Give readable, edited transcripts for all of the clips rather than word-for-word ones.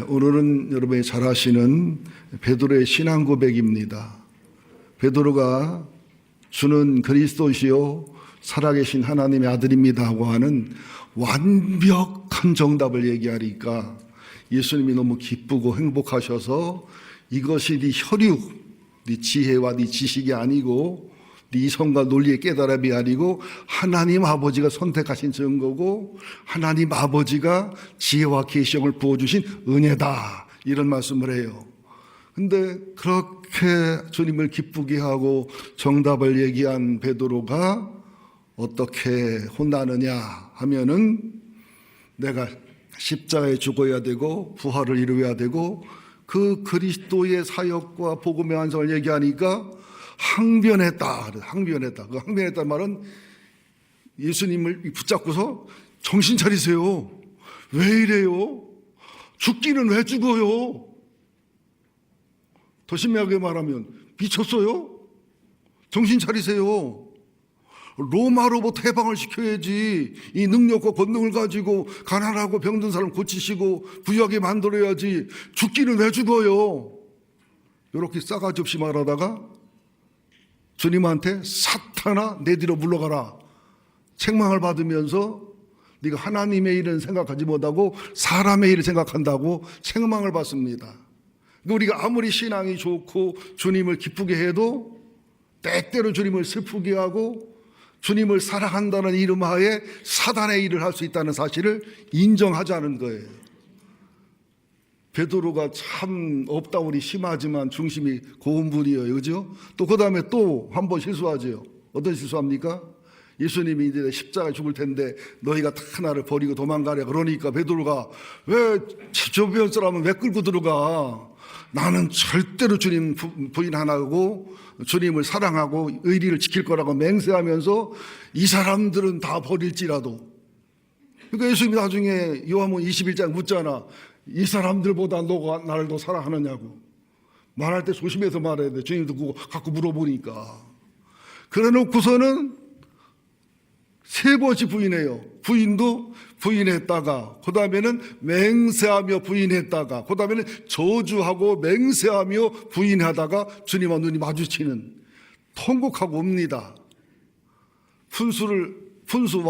오늘은 여러분이 잘 아시는 베드로의 신앙 고백입니다. 베드로가 주는 그리스도시요 살아계신 하나님의 아들입니다 하고 하는 완벽한 정답을 얘기하니까 예수님이 너무 기쁘고 행복하셔서 이것이 네 혈육, 네 지혜와 네 지식이 아니고 네 이성과 논리의 깨달음이 아니고 하나님 아버지가 선택하신 증거고 하나님 아버지가 지혜와 계시형을 부어주신 은혜다, 이런 말씀을 해요. 근데 그렇게 주님을 기쁘게 하고 정답을 얘기한 베드로가 어떻게 혼나느냐 하면은 내가 십자가에 죽어야 되고 부활을 이루어야 되고 그 그리스도의 사역과 복음의 완성을 얘기하니까 항변했다. 항변했다. 그 항변했다는 말은 예수님을 붙잡고서 정신 차리세요. 왜 이래요? 죽기는 왜 죽어요? 더 심하게 말하면 미쳤어요? 정신 차리세요. 로마로부터 해방을 시켜야지. 이 능력과 권능을 가지고 가난하고 병든 사람 고치시고 부유하게 만들어야지. 죽기는 왜 죽어요? 이렇게 싸가지 없이 말하다가 주님한테 사탄아 내 뒤로 물러가라 책망을 받으면서 네가 하나님의 일은 생각하지 못하고 사람의 일을 생각한다고 책망을 받습니다. 우리가 아무리 신앙이 좋고 주님을 기쁘게 해도 때때로 주님을 슬프게 하고 주님을 사랑한다는 이름 하에 사단의 일을 할 수 있다는 사실을 인정하자는 거예요. 베드로가 참 업다운이 심하지만 중심이 고운 분이에요. 그죠? 또 그 다음에 또 한 번 실수하죠. 어떤 실수합니까? 예수님이 이제 십자가에 죽을 텐데 너희가 다 나를 버리고 도망가랴 그러니까 베드로가 왜 주변 사람은 왜 끌고 들어가? 나는 절대로 주님 부인 안 하고 주님을 사랑하고 의리를 지킬 거라고 맹세하면서 이 사람들은 다 버릴지라도. 그러니까 예수님이 나중에 요한복음 21장 묻잖아. 이 사람들보다 너가 나를 더 사랑하느냐고. 말할 때 조심해서 말해야 돼. 주님도 그거 갖고 물어보니까. 그래 놓고서는 세 번씩 부인해요. 부인도 부인했다가 그 다음에는 맹세하며 부인했다가 그 다음에는 저주하고 맹세하며 부인하다가 주님과 눈이 마주치는 통곡하고 옵니다. 분수 1, 분수 2.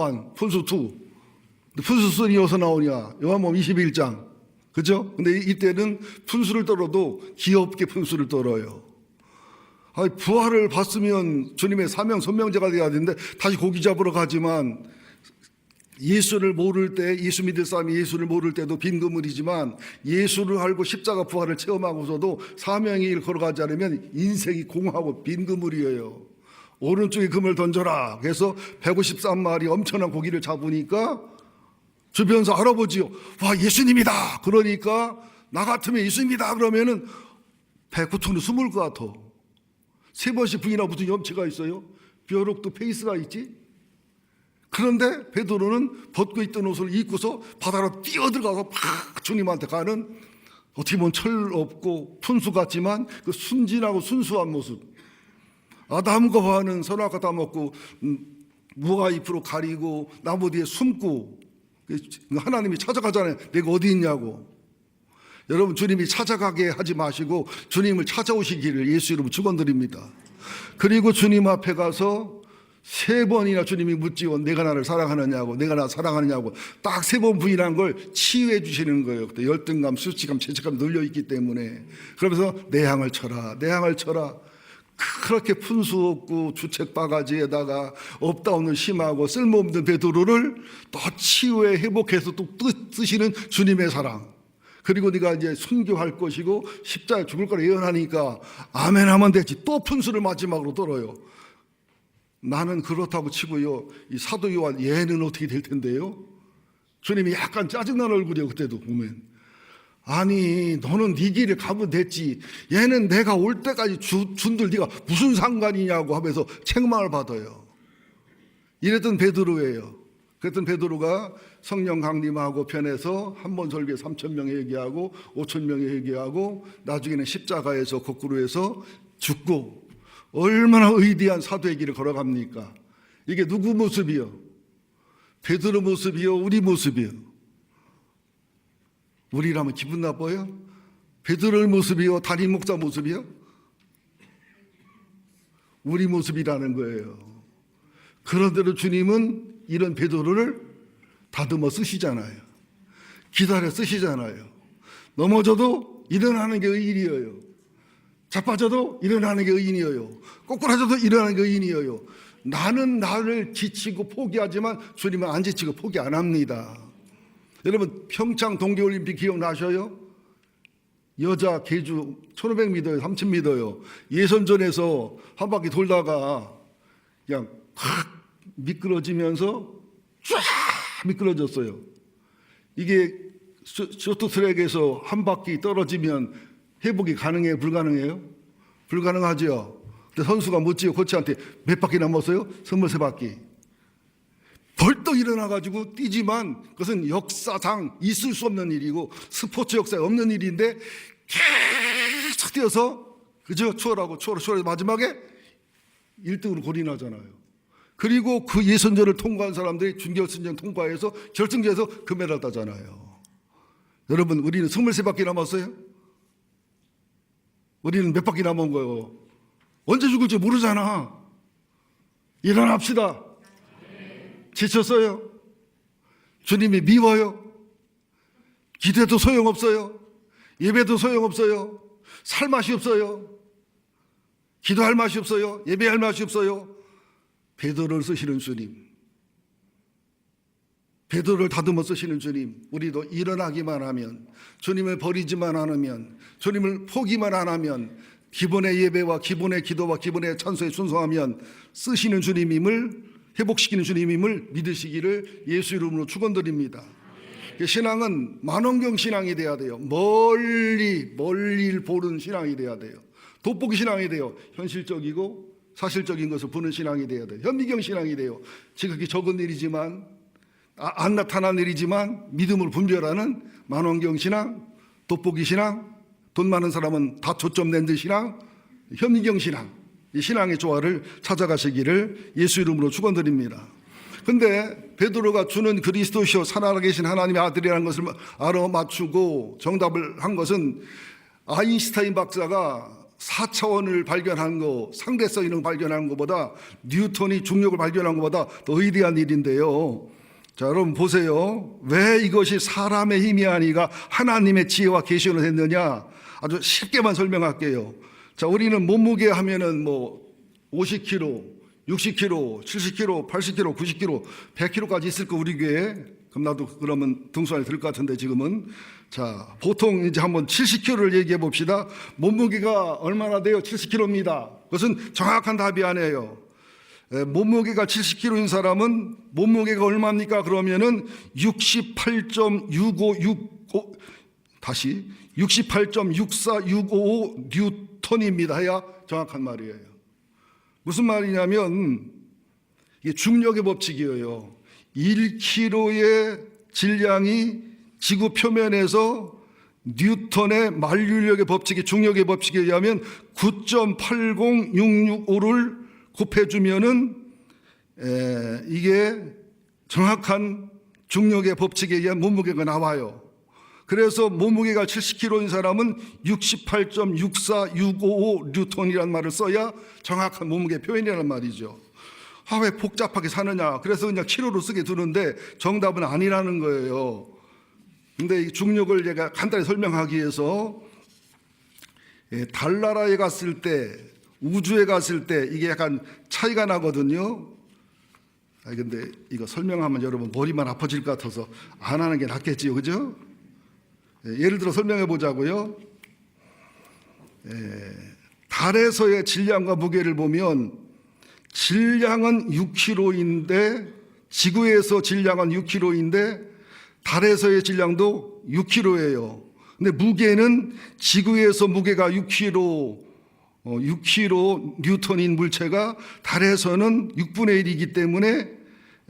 분수 3이 어디서 나오냐? 요한복음 21장. 그죠? 근데 이때는 분수를 떨어도 귀엽게 분수를 떨어요. 부활을 봤으면 주님의 사명, 선명자가 되어야 되는데 다시 고기 잡으러 가지만 예수를 모를 때, 예수 믿을 사람이 예수를 모를 때도 빈 그물이지만 예수를 알고 십자가 부활을 체험하고서도 사명의 길 걸어가지 않으면 인생이 공하고 빈 그물이에요. 오른쪽에 금을 던져라. 그래서 153마리 엄청난 고기를 잡으니까 주변에서 알아보지요. 와, 예수님이다. 그러니까 나 같으면 예수님이다. 그러면은 배고픔으로 숨을 것 같아. 세 번씩 부인하고 무슨 염치가 있어요? 벼룩도 페이스가 있지? 그런데 베드로는 벗고 있던 옷을 입고서 바다로 뛰어들어가서 팍 주님한테 가는 어떻게 보면 철 없고 푼수 같지만 그 순진하고 순수한 모습. 아담과 하와는 선악과 다 먹고 무화 잎으로 가리고 나무 뒤에 숨고 하나님이 찾아가잖아요. 내가 어디 있냐고. 여러분, 주님이 찾아가게 하지 마시고 주님을 찾아오시기를 예수 이름으로 축원드립니다. 그리고 주님 앞에 가서 세 번이나 주님이 묻지요. 내가 나를 사랑하느냐고, 내가 나 사랑하느냐고. 딱 세 번 부인한 걸 치유해 주시는 거예요. 그때 열등감, 수치감, 죄책감 눌려있기 때문에. 그러면서 내 향을 쳐라, 내 향을 쳐라. 그렇게 푼수 없고 주책 바가지에다가 업다운을 심하고 쓸모없는 베드로를 또 치유해 회복해서 또 뜨시는 주님의 사랑. 그리고 네가 이제 순교할 것이고 십자가에 죽을 거라 예언하니까 아멘 하면 되지. 또 푼수를 마지막으로 떨어요. 나는 그렇다고 치고요. 이 사도 요한 얘는 어떻게 될 텐데요? 주님이 약간 짜증나는 얼굴이에요. 그때도 보면. 아니 너는 네 길을 가면 됐지. 얘는 내가 올 때까지 준들 네가 무슨 상관이냐고 하면서 책망을 받아요. 이랬던 베드로예요. 그랬던 베드로가 성령 강림하고 편에서 한 번 설교에 3,000명에 얘기하고 5,000명에 얘기하고 나중에는 십자가에서 거꾸로 해서 죽고 얼마나 의대한 사도의 길을 걸어갑니까? 이게 누구 모습이요? 베드로 모습이요? 우리 모습이요? 우리라면 기분 나빠요? 베드로의 모습이요? 담임 목사 모습이요? 우리 모습이라는 거예요. 그런데도 주님은 이런 베드로를 다듬어 쓰시잖아요. 기다려 쓰시잖아요. 넘어져도 일어나는 게 의인이에요. 자빠져도 일어나는 게 의인이에요. 꼬꾸라져도 일어나는 게 의인이에요. 나는 나를 지치고 포기하지만 주님은 안 지치고 포기 안 합니다. 여러분 평창 동계올림픽 기억나셔요? 여자 계주 1500m요 3000m요 예선전에서 한 바퀴 돌다가 그냥 확 미끄러지면서 쫙 미끄러졌어요. 이게 쇼트트랙에서 한 바퀴 떨어지면 회복이 가능해요? 불가능해요? 불가능하죠. 근데 선수가 멋지요. 코치한테 몇 바퀴 남았어요? 23바퀴. 벌떡 일어나가지고 뛰지만 그것은 역사상 있을 수 없는 일이고 스포츠 역사에 없는 일인데 계속 뛰어서 그저 추월하고 마지막에 1등으로 골인하잖아요. 그리고 그 예선전을 통과한 사람들이 준결승전 통과해서 결승전에서 금메달 따잖아요. 여러분 우리는 23바퀴 남았어요? 우리는 몇 바퀴 남은 거예요? 언제 죽을지 모르잖아. 일어납시다. 지쳤어요? 주님이 미워요? 기대도 소용없어요? 예배도 소용없어요? 살 맛이 없어요? 기도할 맛이 없어요? 예배할 맛이 없어요? 베드로를 쓰시는 주님, 베드로를 다듬어 쓰시는 주님, 우리도 일어나기만 하면, 주님을 버리지만 않으면, 주님을 포기만 안 하면, 기본의 예배와 기본의 기도와 기본의 찬송에 순종하면 쓰시는 주님임을, 회복시키는 주님임을 믿으시기를 예수 이름으로 축원드립니다. 신앙은 만원경 신앙이 돼야 돼요. 멀리를 보는 신앙이 돼야 돼요. 돋보기 신앙이 돼요. 현실적이고 사실적인 것을 보는 신앙이 돼야 돼요. 현미경 신앙이 돼요. 지극히 적은 일이지만 안 나타난 일이지만 믿음을 분별하는 만원경 신앙, 돋보기 신앙, 돈 많은 사람은 다 초점 낸 듯 신앙, 현미경 신앙, 이 신앙의 조화를 찾아가시기를 예수 이름으로 축원드립니다. 근데 베드로가 주는 그리스도시요 살아계신 하나님의 아들이라는 것을 알아맞추고 정답을 한 것은 아인슈타인 박사가 4차원을 발견한 거, 상대성 이런 걸 발견한 것보다 뉴턴이 중력을 발견한 것보다 더 위대한 일인데요. 자, 여러분 보세요. 왜 이것이 사람의 힘이 아니라 하나님의 지혜와 계시로 됐느냐? 아주 쉽게만 설명할게요. 자, 우리는 몸무게 하면은 뭐 50kg, 60kg, 70kg, 80kg, 90kg, 100kg까지 있을 거 우리 교회에. 그럼 나도 그러면 등수안에 들 것 같은데 지금은. 자, 보통 이제 한번 70kg를 얘기해 봅시다. 몸무게가 얼마나 돼요? 70kg입니다. 그것은 정확한 답이 아니에요. 몸무게가 70kg인 사람은 몸무게가 얼마입니까? 그러면은 68.6565 다시 68.64655 뉴턴입니다 해야 정확한 말이에요. 무슨 말이냐면 이게 중력의 법칙이에요. 1kg의 질량이 지구 표면에서 뉴턴의 만류력의 법칙이 중력의 법칙에 의하면 9.80665를 곱해주면은 이게 정확한 중력의 법칙에 의한 몸무게가 나와요. 그래서 몸무게가 70kg인 사람은 68.64655 뉴턴이라는 말을 써야 정확한 몸무게 표현이라는 말이죠. 왜 복잡하게 사느냐? 그래서 그냥 키로로 쓰게 두는데 정답은 아니라는 거예요. 근데 이 중력을 제가 간단히 설명하기 위해서 달나라에 갔을 때, 우주에 갔을 때 이게 약간 차이가 나거든요. 근데 이거 설명하면 여러분 머리만 아파질 것 같아서 안 하는 게 낫겠지요, 그죠? 예를 들어 설명해 보자고요. 달에서의 질량과 무게를 보면 질량은 6kg인데 지구에서 질량은 6kg인데 달에서의 질량도 6kg예요. 근데 무게는 지구에서 무게가 6kg 뉴턴인 물체가 달에서는 6분의 1이기 때문에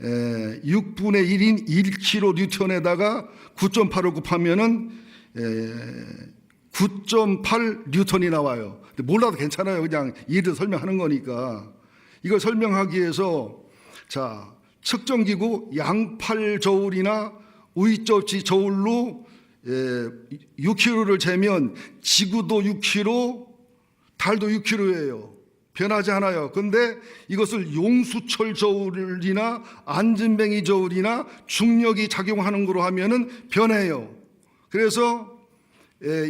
6분의 1인 1kg 뉴턴에다가 9.8을 곱하면은 9.8 뉴턴이 나와요. 근데 몰라도 괜찮아요. 그냥 이해를 설명하는 거니까. 이걸 설명하기 위해서 자, 측정기구 양팔 저울이나 V접지 저울로 6km를 재면 지구도 6km, 달도 6km예요. 변하지 않아요. 근데 이것을 용수철 저울이나 안진뱅이 저울이나 중력이 작용하는 거로 하면은 변해요. 그래서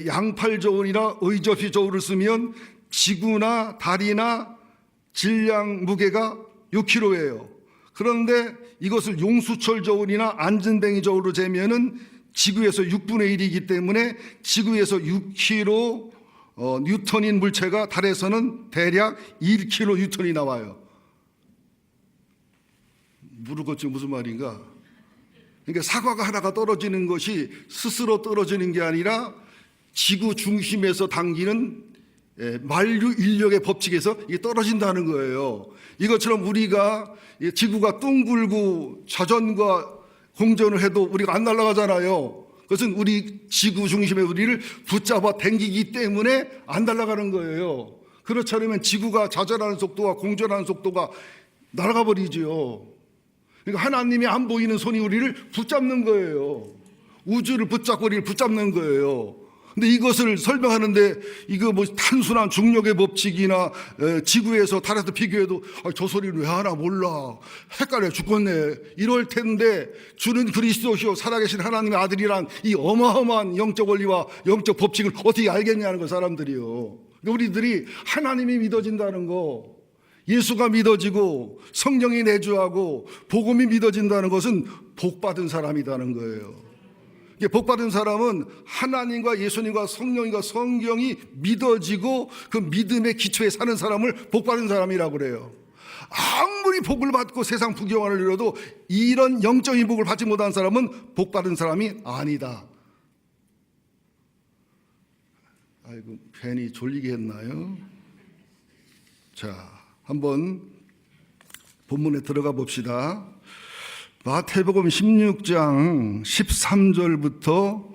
양팔 저울이나 의접시 저울을 쓰면 지구나 달이나 질량 무게가 6kg예요. 그런데 이것을 용수철 저울이나 안진뱅이 저울로 재면은 지구에서 6분의 1이기 때문에 지구에서 6kg 뉴턴인 물체가 달에서는 대략 1kg 뉴턴이 나와요. 모르겠죠, 무슨 말인가? 그러니까 사과가 하나가 떨어지는 것이 스스로 떨어지는 게 아니라 지구 중심에서 당기는 만류 인력의 법칙에서 이게 떨어진다는 거예요. 이것처럼 우리가 지구가 둥글고 자전과 공전을 해도 우리가 안 날아가잖아요. 그것은 우리 지구 중심의 우리를 붙잡아 당기기 때문에 안 날아가는 거예요. 그렇지 않으면 지구가 자전하는 속도와 공전하는 속도가 날아가 버리죠. 그러니까 하나님이 안 보이는 손이 우리를 붙잡는 거예요. 우주를 붙잡고 우리를 붙잡는 거예요. 근데 이것을 설명하는데 이거 뭐 단순한 중력의 법칙이나 지구에서 달에서 비교해도 저 소리를 왜 하나 몰라, 헷갈려 죽겠네 이럴 텐데, 주는 그리스도시요 살아계신 하나님의 아들이란 이 어마어마한 영적 원리와 영적 법칙을 어떻게 알겠냐는 거 사람들이요. 우리들이 하나님이 믿어진다는 거, 예수가 믿어지고 성령이 내주하고 복음이 믿어진다는 것은 복받은 사람이라는 거예요. 복받은 사람은 하나님과 예수님과 성령과 성경이 믿어지고 그 믿음의 기초에 사는 사람을 복받은 사람이라고 그래요. 아무리 복을 받고 세상 부경화를 이뤄도 이런 영적인 복을 받지 못한 사람은 복받은 사람이 아니다. 아이고, 괜히 졸리게 했나요? 자, 한번 본문에 들어가 봅시다. 마태복음 16장 13절부터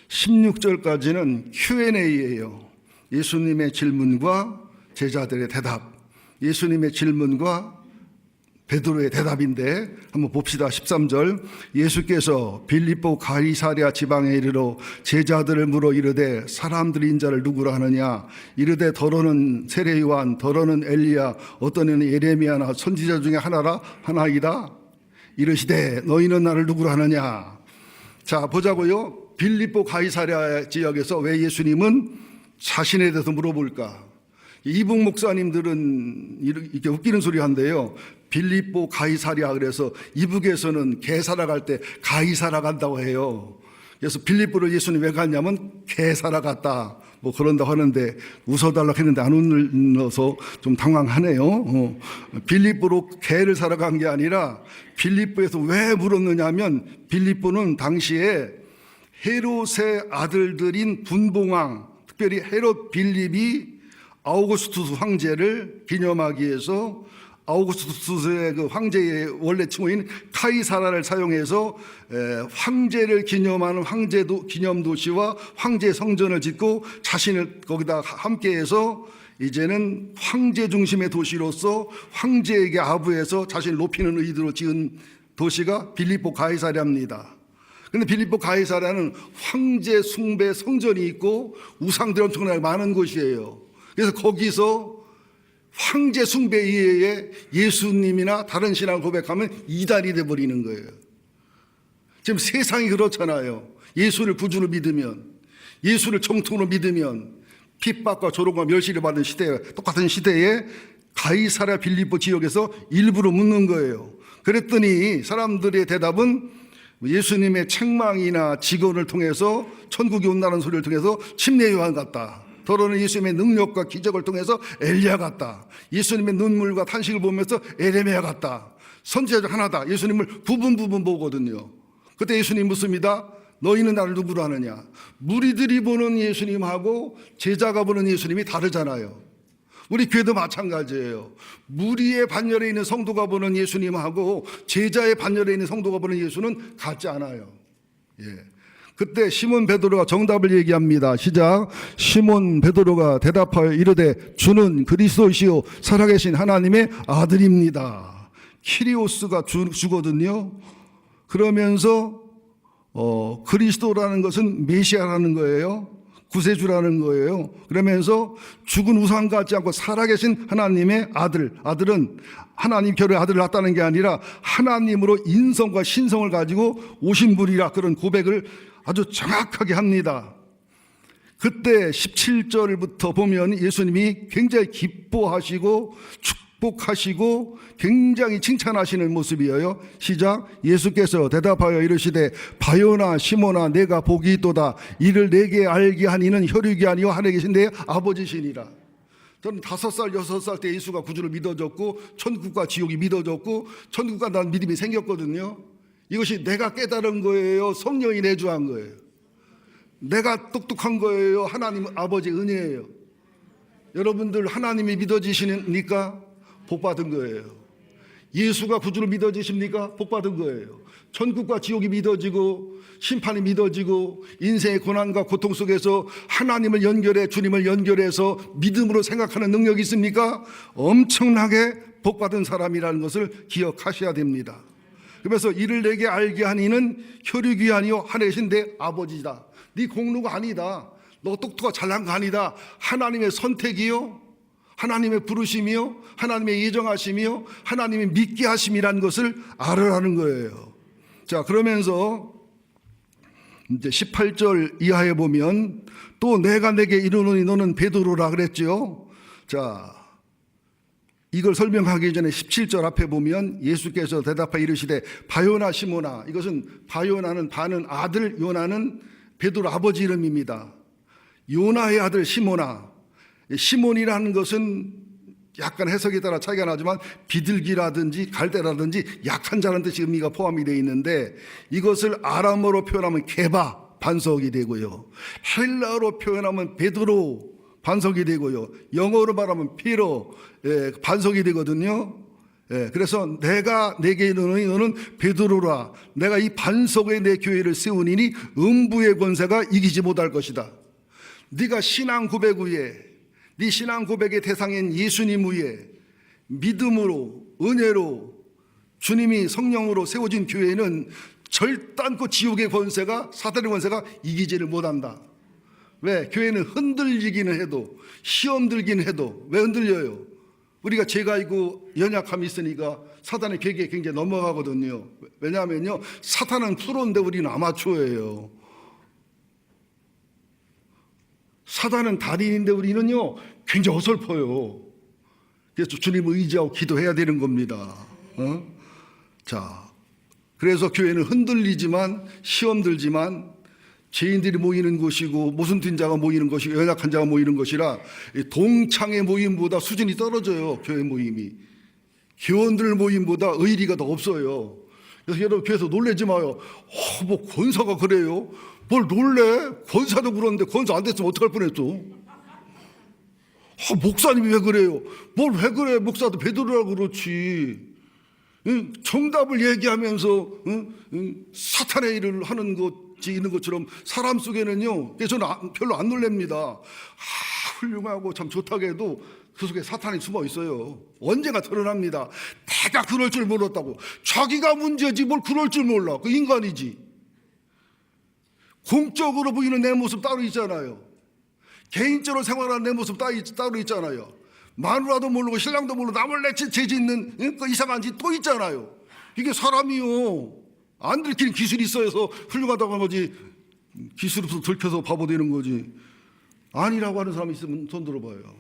16절까지는 Q&A예요. 예수님의 질문과 제자들의 대답, 예수님의 질문과 베드로의 대답인데 한번 봅시다. 13절, 예수께서 빌립보 가이사랴 지방에 이르러 제자들을 물어 이르되 사람들이 인자를 누구라 하느냐. 이르되 더러는 세례 요한, 더러는 엘리야, 어떤 이는 예레미야나 선지자 중에 하나이다. 이르시되 너희는 나를 누구로 하느냐. 자, 보자고요. 빌립보 가이사랴 지역에서 왜 예수님은 자신에 대해서 물어볼까? 이북 목사님들은 이렇게 웃기는 소리 한대요. 빌립보 가이사랴, 그래서 이북에서는 개사라 갈 때 가이사라 간다고 해요. 그래서 빌립보를 예수님 왜 갔냐면 개사라 갔다 뭐 그런다고 하는데, 웃어달라고 했는데 안 웃어서 좀 당황하네요. 빌립보로 개를 사러 간 게 아니라 빌립보에서 왜 물었느냐면, 빌립보는 당시에 헤롯의 아들들인 분봉왕, 특별히 헤롯 빌립이 아우구스투스 황제를 기념하기 위해서 아우구스투스의 그 황제의 원래 칭호인 카이사라를 사용해서 황제를 기념하는 황제도 기념 도시와 황제 성전을 짓고 자신을 거기다 함께해서 이제는 황제 중심의 도시로서 황제에게 아부해서 자신을 높이는 의도로 지은 도시가 빌립보 가이사랴입니다. 그런데 빌립보 가이사랴는 황제 숭배 성전이 있고 우상들이 엄청나게 많은 곳이에요. 그래서 거기서 황제 숭배 이외에 예수님이나 다른 신앙을 고백하면 이단이 돼버리는 거예요. 지금 세상이 그렇잖아요. 예수를 구주로 믿으면, 예수를 정통으로 믿으면 핍박과 조롱과 멸시를 받는 시대에, 똑같은 시대에 가이사랴 빌립보 지역에서 일부러 묻는 거예요. 그랬더니 사람들의 대답은 예수님의 책망이나 직언을 통해서 천국이 온다는 소리를 통해서 침례 요한 같다. 더러는 예수님의 능력과 기적을 통해서 엘리야 같다. 예수님의 눈물과 탄식을 보면서 에레미야 같다. 선지자 중 하나다. 예수님을 부분 보거든요. 그때 예수님 묻습니다. 너희는 나를 누구로 하느냐. 무리들이 보는 예수님하고 제자가 보는 예수님이 다르잖아요. 우리 교회도 마찬가지예요. 무리의 반열에 있는 성도가 보는 예수님하고 제자의 반열에 있는 성도가 보는 예수는 같지 않아요. 예. 그때 시몬 베드로가 정답을 얘기합니다. 시작. 시몬 베드로가 대답하여 이르되 주는 그리스도시요 살아계신 하나님의 아들입니다. 키리오스가 주거든요. 그러면서 그리스도라는 것은 메시아라는 거예요. 구세주라는 거예요. 그러면서 죽은 우상 같지 않고 살아계신 하나님의 아들은 하나님 결의 아들을 낳았다는 게 아니라 하나님으로 인성과 신성을 가지고 오신 분이라, 그런 고백을 아주 정확하게 합니다. 그때 17절부터 보면 예수님이 굉장히 기뻐하시고 축복하시고 굉장히 칭찬하시는 모습이에요. 시작. 예수께서 대답하여 이르시되 바요나 시몬아 내가 복이 있도다. 이를 내게 알게 한 이는 혈육이 아니요 하늘에 계신 내 아버지시니라. 저는 5살 6살 때 예수가 구주를 믿어졌고 천국과 지옥이 믿어졌고 천국과 난 믿음이 생겼거든요. 이것이 내가 깨달은 거예요? 성령이 내주한 거예요? 내가 똑똑한 거예요? 하나님 아버지의 은혜예요? 여러분들 하나님이 믿어지시니까 복받은 거예요. 예수가 구주로 믿어지십니까? 복받은 거예요. 천국과 지옥이 믿어지고 심판이 믿어지고 인생의 고난과 고통 속에서 하나님을 연결해 주님을 연결해서 믿음으로 생각하는 능력이 있습니까? 엄청나게 복받은 사람이라는 것을 기억하셔야 됩니다. 그래서 이를 내게 알게 한 이는 혈육이 아니요 하늘에 계신 내 아버지다. 네 공로가 아니다. 너 똑똑하고 잘난 거 아니다. 하나님의 선택이요, 하나님의 부르심이요, 하나님의 예정하심이요, 하나님의 믿게 하심이라는 것을 알으라는 거예요. 자, 그러면서 이제 18절 이하에 보면 또 내가 내게 이르노니 너는 베드로라 그랬죠. 자, 이걸 설명하기 전에 17절 앞에 보면 예수께서 대답하여 이르시되 바요나 시모나, 이것은 바요나는 바는 아들, 요나는 베드로 아버지 이름입니다. 요나의 아들 시모나, 시몬이라는 것은 약간 해석에 따라 차이가 나지만 비둘기라든지 갈대라든지 약한 자라는 뜻이 의미가 포함이 되어 있는데, 이것을 아람어로 표현하면 게바 반석이 되고요, 헬라어로 표현하면 베드로 반석이 되고요, 영어로 말하면 피로 반석이 되거든요. 그래서 내가 내게 이르노니 너는 베드로라. 내가 이 반석에 내 교회를 세우니니 음부의 권세가 이기지 못할 것이다. 네가 신앙 고백 위에, 네 신앙 고백의 대상인 예수님 위에 믿음으로 은혜로 주님이 성령으로 세워진 교회는 절단코 지옥의 권세가, 사단의 권세가 이기지를 못한다. 왜? 교회는 흔들리기는 해도, 시험 들기는 해도. 왜 흔들려요? 우리가 죄가 있고 연약함이 있으니까 사단의 계기에 굉장히 넘어가거든요. 왜냐하면요, 사탄은 프로인데 우리는 아마추어예요. 사단은 달인인데 우리는요 굉장히 어설퍼요. 그래서 주님을 의지하고 기도해야 되는 겁니다. 자, 그래서 교회는 흔들리지만, 시험 들지만, 죄인들이 모이는 곳이고 모순된 자가 모이는 것이고 연약한 자가 모이는 것이라 동창의 모임보다 수준이 떨어져요. 교회 모임이 교원들 모임보다 의리가 더 없어요. 그래서 여러분 교회에서 놀라지 마요. 뭐 권사가 그래요? 뭘 놀래? 권사도 그러는데 권사 안 됐으면 어떡할 뻔했어? 목사님이 왜 그래요? 뭘 왜 그래? 목사도 베드로라고 그렇지. 정답을 얘기하면서 사탄의 일을 하는 것이 있는 것처럼 사람 속에는요, 저는 별로 안 놀랍니다. 훌륭하고 참 좋다고 해도 그 속에 사탄이 숨어 있어요. 언젠가 드러납니다. 내가 그럴 줄 몰랐다고. 자기가 문제지 뭘 그럴 줄 몰라. 그 인간이지. 공적으로 보이는 내 모습 따로 있잖아요. 개인적으로 생활하는 내 모습 따로 있잖아요. 마누라도 모르고 신랑도 모르고 남을 죄짓는 그 이상한 짓 또 있잖아요. 이게 사람이요, 안 들키는 기술이 있어서 훌륭하다고 한 거지, 기술 없어 들켜서 바보 되는 거지. 아니라고 하는 사람이 있으면 손 들어봐요.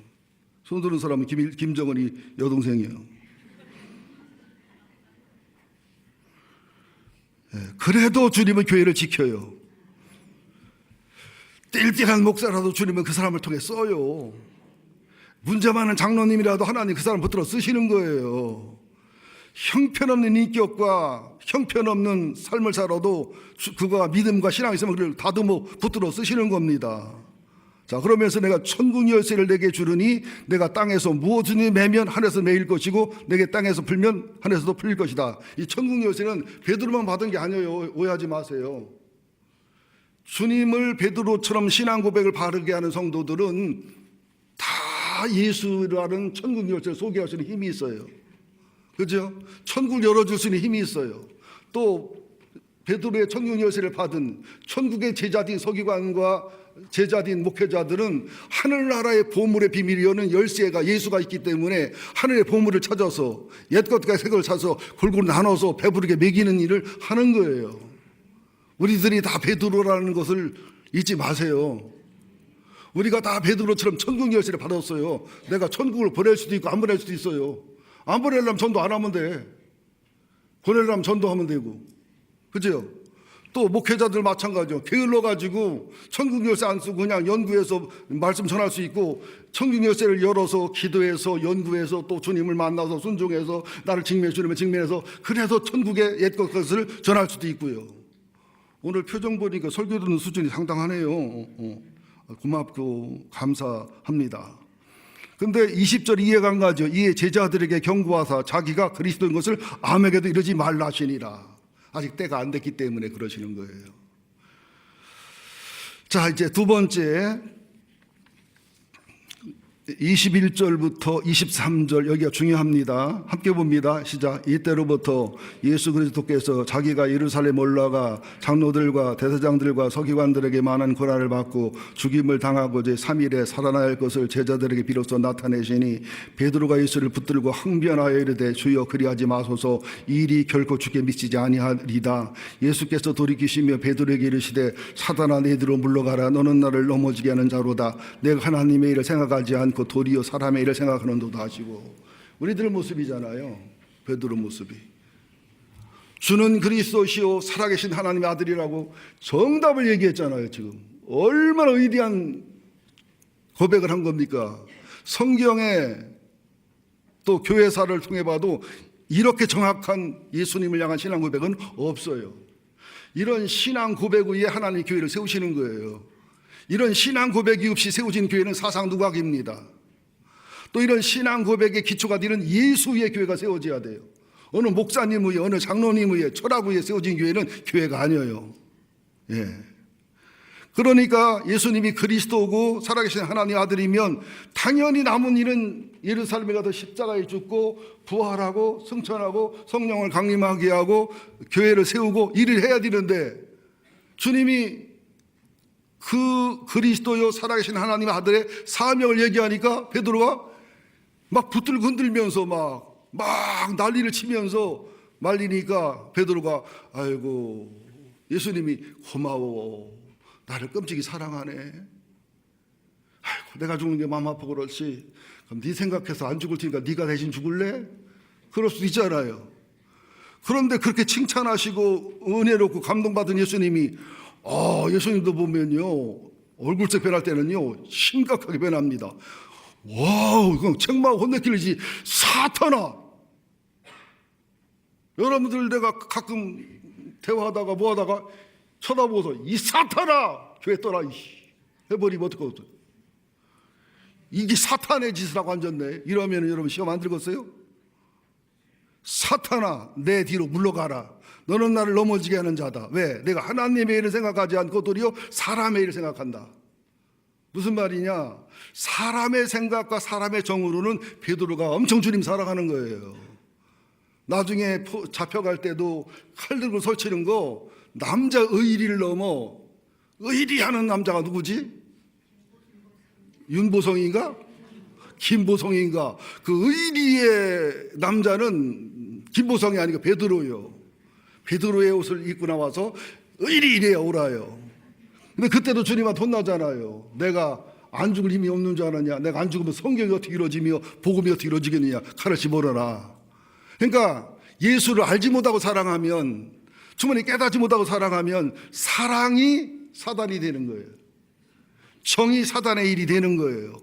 손 드는 사람은 김정은이 여동생이에요. 그래도 주님은 교회를 지켜요. 띨띨한 목사라도 주님은 그 사람을 통해 써요. 문제 많은 장로님이라도 하나님 그 사람 붙들어 쓰시는 거예요. 형편없는 인격과 형편없는 삶을 살아도 그가 믿음과 신앙이 있으면 그를 다듬어 붙들어 쓰시는 겁니다. 자, 그러면서 내가 천국 열쇠를 내게 주르니 내가 땅에서 무엇을 매면 하늘에서 매일 것이고 내게 땅에서 풀면 하늘에서도 풀릴 것이다. 이 천국 열쇠는 베드로만 받은 게 아니에요. 오해하지 마세요. 주님을 베드로처럼 신앙 고백을 바르게 하는 성도들은 다 예수라는 천국 열쇠를 소개할 수 있는 힘이 있어요. 그죠? 천국을 열어줄 수 있는 힘이 있어요. 또 베드로의 천국 열쇠를 받은 천국의 제자된 서기관과 제자된 목회자들은 하늘나라의 보물의 비밀이 여는 열쇠가 예수가 있기 때문에 하늘의 보물을 찾아서 옛것과 새것을 찾아서 골고루 나눠서 배부르게 먹이는 일을 하는 거예요. 우리들이 다 베드로라는 것을 잊지 마세요. 우리가 다 베드로처럼 천국 열쇠를 받았어요. 내가 천국을 보낼 수도 있고 안 보낼 수도 있어요. 안 보내려면 전도 안 하면 돼. 보내려면 전도하면 되고. 그죠? 또 목회자들 마찬가지죠. 게을러 가지고 천국 열쇠 안 쓰고 그냥 연구해서 말씀 전할 수 있고, 천국 열쇠를 열어서 기도해서 연구해서 또 주님을 만나서 순종해서 나를 직면해 주려면 직면해서 그래서 천국의 옛것 것을 전할 수도 있고요. 오늘 표정 보니까 설교 듣는 수준이 상당하네요. 고맙고 감사합니다. 근데 20절 이해가 안 가죠. 이에 제자들에게 경고하사 자기가 그리스도인 것을 아무에게도 이르지 말라 하시니라. 아직 때가 안 됐기 때문에 그러시는 거예요. 자, 이제 두 번째 21절부터 23절 여기가 중요합니다. 함께 봅니다. 시작. 이때로부터 예수 그리스도께서 자기가 예루살렘 올라가 장로들과 대제사장들과 서기관들에게 많은 고난을 받고 죽임을 당하고 제 3일에 살아나야 할 것을 제자들에게 비로소 나타내시니 베드로가 예수를 붙들고 항변하여 이르되 주여 그리하지 마소서 이 일이 결코 주께 미치지 아니하리다. 예수께서 돌이키시며 베드로에게 이르시되 사단아 내 뒤로 물러가라. 너는 나를 넘어지게 하는 자로다. 내가 하나님의 일을 생각하지 않고 도리어 사람의 일을 생각하는도다 하시고. 우리들 모습이잖아요. 베드로 모습이. 주는 그리스도시요 살아계신 하나님의 아들이라고 정답을 얘기했잖아요. 지금 얼마나 위대한 고백을 한 겁니까? 성경에 또 교회사를 통해 봐도 이렇게 정확한 예수님을 향한 신앙 고백은 없어요. 이런 신앙 고백 위에 하나님 교회를 세우시는 거예요. 이런 신앙 고백이 없이 세워진 교회는 사상 누각입니다. 또 이런 신앙 고백의 기초가 되는 예수 위에 교회가 세워져야 돼요. 어느 목사님 위에, 어느 장로님 위에, 철학 위에 세워진 교회는 교회가 아니에요. 예. 그러니까 예수님이 그리스도고 살아계신 하나님의 아들이면 당연히 남은 일은 예루살렘에 가서 십자가에 죽고 부활하고 승천하고 성령을 강림하게 하고 교회를 세우고 일을 해야 되는데, 주님이 그 그리스도요 살아계신 하나님의 아들의 사명을 얘기하니까 베드로가 막 붙들고 흔들면서 막 난리를 치면서 말리니까 베드로가 아이고 예수님이 고마워. 나를 끔찍이 사랑하네. 아이고 내가 죽는 게 마음 아프고 그렇지. 그럼 네 생각해서 안 죽을 테니까 네가 대신 죽을래? 그럴 수도 있잖아요. 그런데 그렇게 칭찬하시고 은혜롭고 감동받은 예수님이 예수님도 보면요 얼굴색 변할 때는요 심각하게 변합니다. 와우, 그냥 책망 혼내키지. 사탄아! 여러분들 내가 가끔 대화하다가 뭐하다가 쳐다보고서 이 사탄아! 교회 떠나 해버리면 어떡하겠어? 이게 사탄의 짓을 하고 앉았네. 이러면 여러분 시험 안 들겠어요? 사탄아 내 뒤로 물러가라. 너는 나를 넘어지게 하는 자다. 왜? 내가 하나님의 일을 생각하지 않고 도리어 사람의 일을 생각한다. 무슨 말이냐? 사람의 생각과 사람의 정으로는 베드로가 엄청 주님 사랑하는 거예요. 나중에 잡혀갈 때도 칼 들고 설치는 거 남자 의리를 넘어 의리하는 남자가 누구지? 윤보성인가? 김보성인가? 그 의리의 남자는 김보성이 아니고 베드로요. 베드로의 옷을 입고 나와서 의리이래야 오라요. 근데 그때도 주님한테 혼나잖아요. 내가 안 죽을 힘이 없는 줄 아느냐? 내가 안 죽으면 성경이 어떻게 이루어지며 복음이 어떻게 이루어지겠느냐? 칼을 집어넣어라. 그러니까 예수를 알지 못하고 사랑하면, 주머니 깨닫지 못하고 사랑하면 사랑이 사단이 되는 거예요. 정이 사단의 일이 되는 거예요.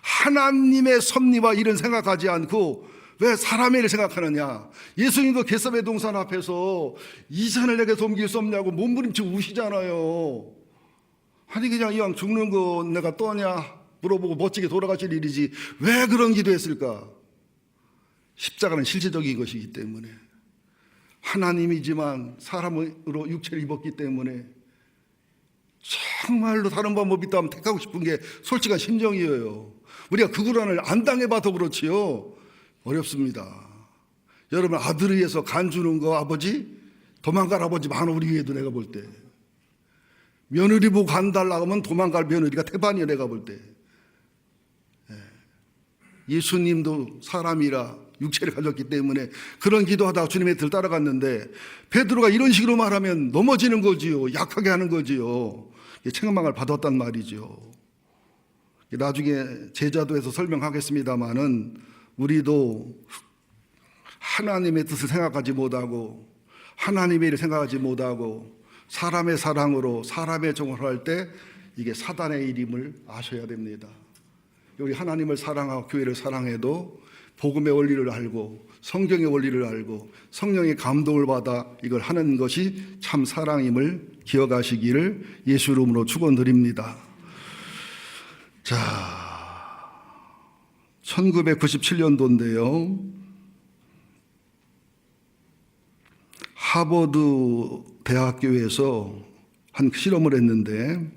하나님의 섭리와 일은 생각하지 않고 왜 사람의 일을 생각하느냐? 예수님도 겟세마네 동산 앞에서 이 산을 내게 섬길 수 없냐고 몸부림치고 우시잖아요. 아니 그냥 이왕 죽는 거 내가 떠냐 물어보고 멋지게 돌아가실 일이지 왜 그런 기도했을까? 십자가는 실제적인 것이기 때문에, 하나님이지만 사람으로 육체를 입었기 때문에 정말로 다른 방법이 있다면 택하고 싶은 게 솔직한 심정이에요. 우리가 그 고난을 안 당해봐도 그렇지요 어렵습니다. 여러분 아들을 위해서 간 주는 거 아버지 도망갈 아버지 많아 우리 위에도 내가 볼 때. 며느리 보고 간달라고 하면 도망갈 며느리가 태반이야 내가 볼 때. 예수님도 사람이라 육체를 가졌기 때문에 그런 기도하다가 주님의 뜻을 따라갔는데 베드로가 이런 식으로 말하면 넘어지는 거지요. 약하게 하는 거지요. 책망을 받았단 말이죠. 나중에 제자도에서 설명하겠습니다마는 우리도 하나님의 뜻을 생각하지 못하고 하나님의 일을 생각하지 못하고 사람의 사랑으로 사람의 종을 할 때 이게 사단의 일임을 아셔야 됩니다. 우리 하나님을 사랑하고 교회를 사랑해도 복음의 원리를 알고 성경의 원리를 알고 성령의 감동을 받아 이걸 하는 것이 참 사랑임을 기억하시기를 예수 이름으로 축원드립니다. 자, 1997년도인데요. 하버드 대학교에서 한 실험을 했는데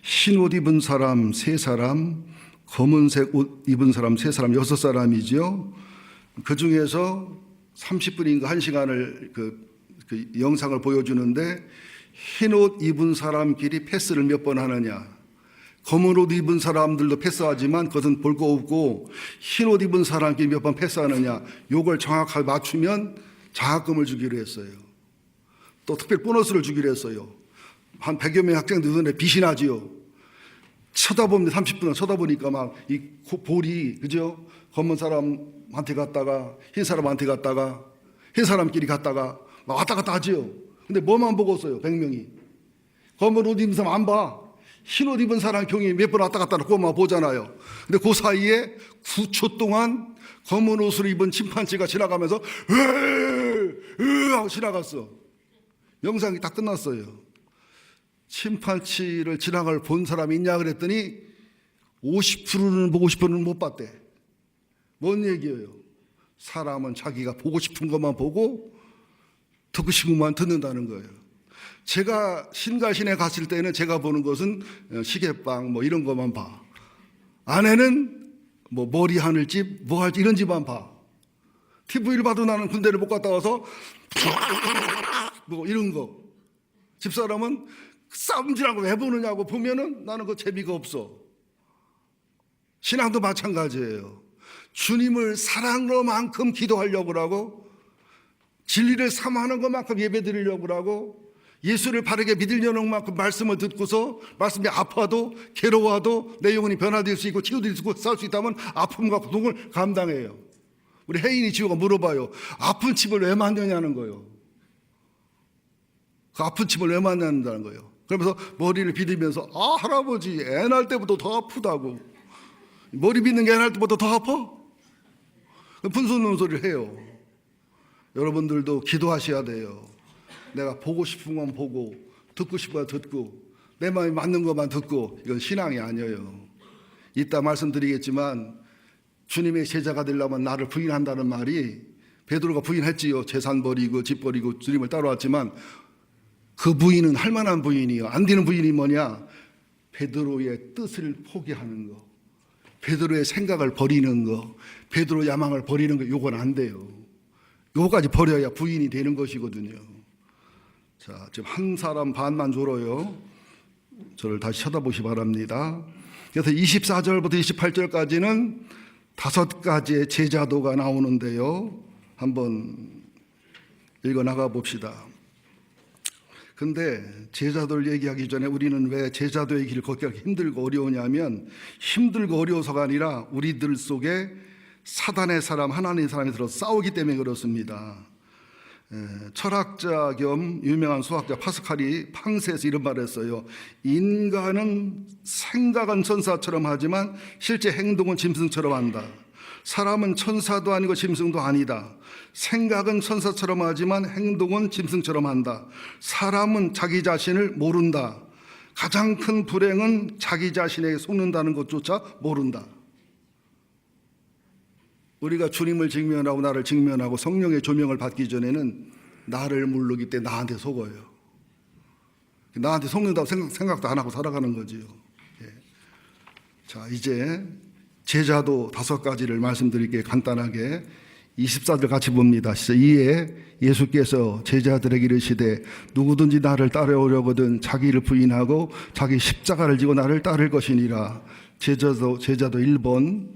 흰 옷 입은 사람 3사람, 검은색 옷 입은 사람 3사람, 6사람이죠. 그 중에서 30분인가 1시간을 그 영상을 보여주는데 흰 옷 입은 사람끼리 패스를 몇 번 하느냐. 검은 옷 입은 사람들도 패스하지만 그것은 볼 거 없고 흰 옷 입은 사람끼리 몇 번 패스하느냐. 요걸 정확하게 맞추면 장학금을 주기로 했어요. 또 특별 보너스를 주기로 했어요. 한 100여 명 학생들 눈에 빛이 나지요. 쳐다보면 30분을 쳐다보니까 막 이 볼이 그죠? 검은 사람한테 갔다가 흰 사람한테 갔다가 흰 사람끼리 갔다가 막 왔다 갔다 하지요. 근데 뭐만 보고 있어요? 100명이. 검은 옷 입은 사람 안 봐. 흰 옷 입은 사람 경이 몇 번 왔다 갔다 하고 그것만 보잖아요. 근데 그 사이에 9초 동안 검은 옷을 입은 침판지가 지나가면서 하고 지나갔어. 영상이 다 끝났어요. 침판지를 지나갈 본 사람이 있냐 그랬더니 50%는 보고 싶어는 못 봤대. 뭔 얘기예요? 사람은 자기가 보고 싶은 것만 보고 듣고 싶은 것만 듣는다는 거예요. 제가 신갈신에 갔을 때는 제가 보는 것은 시계방 뭐 이런 것만 봐. 아내는 뭐 머리 하늘 집, 뭐 할지 이런 집만 봐. TV를 봐도 나는 군대를 못 갔다 와서 뭐 이런 거. 집사람은 싸움질하고 왜 보느냐고 보면은 나는 그 재미가 없어. 신앙도 마찬가지예요. 주님을 사랑으로만큼 기도하려고 하고 진리를 삼하는 것만큼 예배 드리려고 하고 예수를 바르게 믿으려는 만큼 말씀을 듣고서 말씀이 아파도 괴로워도 내 영혼이 변화될 수 있고 치유될 수 있고 살 수 있다면 아픔과 고통을 감당해요. 우리 혜인이 지우가 물어봐요. 아픈 칩을 왜 만드냐는 거예요. 그 아픈 칩을 왜 만든다는 거예요. 그러면서 머리를 비비면서 아 할아버지 애 낳을 때부터 더 아프다고. 머리 빗는 게 애 낳을 때부터 더 아파? 분수는 소리를 해요. 여러분들도 기도하셔야 돼요. 내가 보고 싶은 건 보고 듣고 싶은 건 듣고 내 마음에 맞는 것만 듣고 이건 신앙이 아니에요. 이따 말씀드리겠지만 주님의 제자가 되려면 나를 부인한다는 말이 베드로가 부인했지요. 재산 버리고 집 버리고 주님을 따라왔지만 그 부인은 할 만한 부인이요. 안 되는 부인이 뭐냐? 베드로의 뜻을 포기하는 거, 베드로의 생각을 버리는 거, 베드로 야망을 버리는 거, 요건 안 돼요. 요거까지 버려야 부인이 되는 것이거든요. 자, 지금 한 사람 반만 졸어요. 저를 다시 쳐다보시 바랍니다. 그래서 24절부터 28절까지는 5가지의 제자도가 나오는데요. 한번 읽어 나가 봅시다. 근데 제자도를 얘기하기 전에 우리는 왜 제자도의 길을 걷기가 힘들고 어려우냐면 힘들고 어려워서가 아니라 우리들 속에 사단의 사람, 하나님의 사람이 들어서 싸우기 때문에 그렇습니다. 철학자 겸 유명한 수학자 파스칼이 팡세에서 이런 말을 했어요. 인간은 생각은 천사처럼 하지만 실제 행동은 짐승처럼 한다. 사람은 천사도 아니고 짐승도 아니다. 생각은 천사처럼 하지만 행동은 짐승처럼 한다. 사람은 자기 자신을 모른다. 가장 큰 불행은 자기 자신에게 속는다는 것조차 모른다. 우리가 주님을 직면하고 나를 직면하고 성령의 조명을 받기 전에는 나를 모르기 때문에 나한테 속어요. 나한테 속는다고 생각도 안 하고 살아가는 거지요. 예. 자, 이제 제자도 5가지를 말씀드릴게요. 간단하게 24절 같이 봅니다. 이에 예수께서 제자들에게 이르시되 누구든지 나를 따라오려거든 자기를 부인하고 자기 십자가를 지고 나를 따를 것이니라. 제자도 1번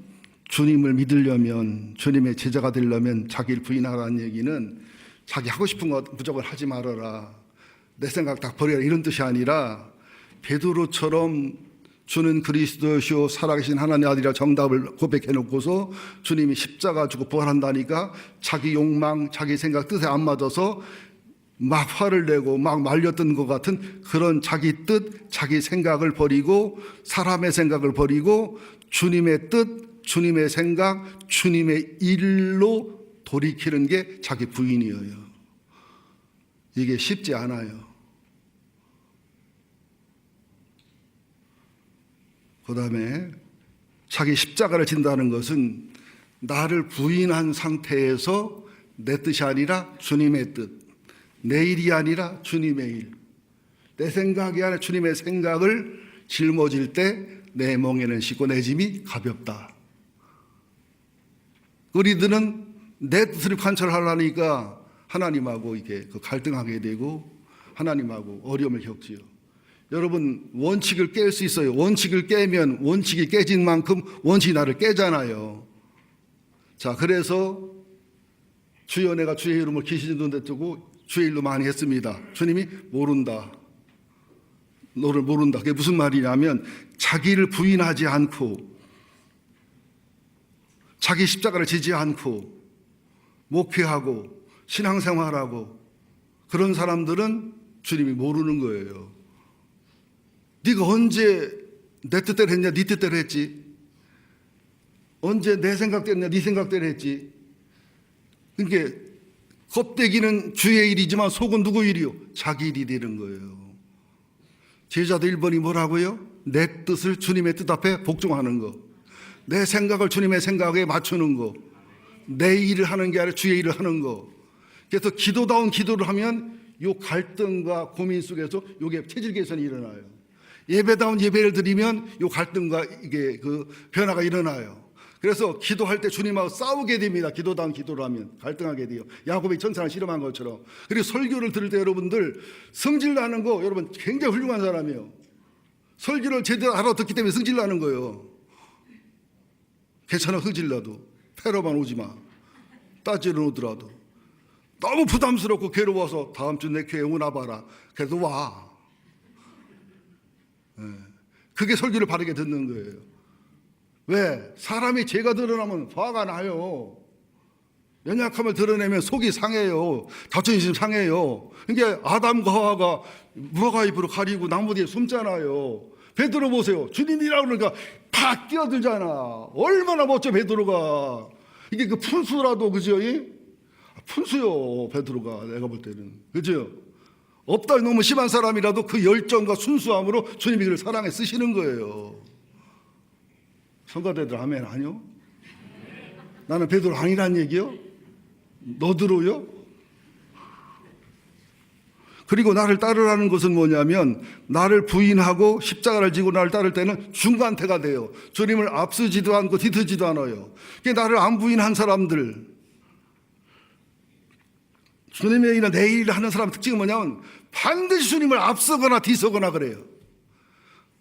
주님을 믿으려면, 주님의 제자가 되려면 자기를 부인하라는 얘기는 자기 하고 싶은 것 무조건 하지 말아라, 내 생각 다 버려라, 이런 뜻이 아니라 베드로처럼 주는 그리스도시요 살아계신 하나님의 아들이라 정답을 고백해 놓고서 주님이 십자가 지고 부활한다니까 자기 욕망, 자기 생각 뜻에 안 맞아서 막 화를 내고 막 말렸던 것 같은 그런 자기 뜻, 자기 생각을 버리고 사람의 생각을 버리고 주님의 뜻, 주님의 생각, 주님의 일로 돌이키는 게 자기 부인이에요. 이게 쉽지 않아요. 그 다음에 자기 십자가를 진다는 것은 나를 부인한 상태에서 내 뜻이 아니라 주님의 뜻, 내 일이 아니라 주님의 일, 내 생각이 아니라 주님의 생각을 짊어질 때 내 멍에는 쉽고 내 짐이 가볍다. 우리들은 내 뜻을 관철하려니까 하나님하고 이게 갈등하게 되고 하나님하고 어려움을 겪지요. 여러분, 원칙을 깰 수 있어요. 원칙을 깨면 원칙이 깨진 만큼 원칙이 나를 깨잖아요. 자, 그래서 주여 내가 주의 이름을 기신도 뜨고 주의 일로 많이 했습니다. 주님이 모른다. 너를 모른다. 그게 무슨 말이냐면 자기를 부인하지 않고 자기 십자가를 지지 않고 목회하고 신앙생활하고 그런 사람들은 주님이 모르는 거예요. 네가 언제 내 뜻대로 했냐? 네 뜻대로 했지. 언제 내 생각대로 했냐? 네 생각대로 했지. 그러니까 껍데기는 주의 일이지만 속은 누구 일이요? 자기 일이 되는 거예요. 제자도 1번이 뭐라고요? 내 뜻을 주님의 뜻 앞에 복종하는 거, 내 생각을 주님의 생각에 맞추는 거, 내 일을 하는 게 아니라 주의 일을 하는 거. 그래서 기도다운 기도를 하면 요 갈등과 고민 속에서 요게 체질 개선이 일어나요. 예배다운 예배를 드리면 요 갈등과 이게 그 변화가 일어나요. 그래서 기도할 때 주님하고 싸우게 됩니다. 기도다운 기도를 하면 갈등하게 돼요. 야곱이 천사를 실험한 것처럼. 그리고 설교를 들을 때 여러분들 성질 나는 거, 여러분 굉장히 훌륭한 사람이에요. 설교를 제대로 알아듣기 때문에 성질 나는 거예요. 괜찮아, 성질 나도 패러만 오지 마. 따지러 오더라도 너무 부담스럽고 괴로워서 다음 주 내 교회 오나 봐라. 그래도 와. 그게 설교를 바르게 듣는 거예요. 왜? 사람이 죄가 드러나면 화가 나요. 연약함을 드러내면 속이 상해요. 자존심 상해요. 그러니까 아담과 하와가 무화과 잎으로 가리고 나무 뒤에 숨잖아요. 베드로 보세요. 주님이라고 그러니까 팍 뛰어들잖아. 얼마나 멋져 베드로가. 이게 그 푼수라도 그죠? 푼수요 베드로가 내가 볼 때는. 그죠? 없다 너무 심한 사람이라도 그 열정과 순수함으로 주님이 그를 사랑해 쓰시는 거예요. 성가대들 아멘 아니요? 나는 베드로 아니란 얘기요? 너드로요? 그리고 나를 따르라는 것은 뭐냐면 나를 부인하고 십자가를 지고 나를 따를 때는 중간태가 돼요. 주님을 앞서지도 않고 뒤트지도 않아요. 그러니까 나를 안 부인한 사람들, 주님의 일이나 내 일을 하는 사람 특징은 뭐냐면 반드시 주님을 앞서거나 뒤서거나 그래요.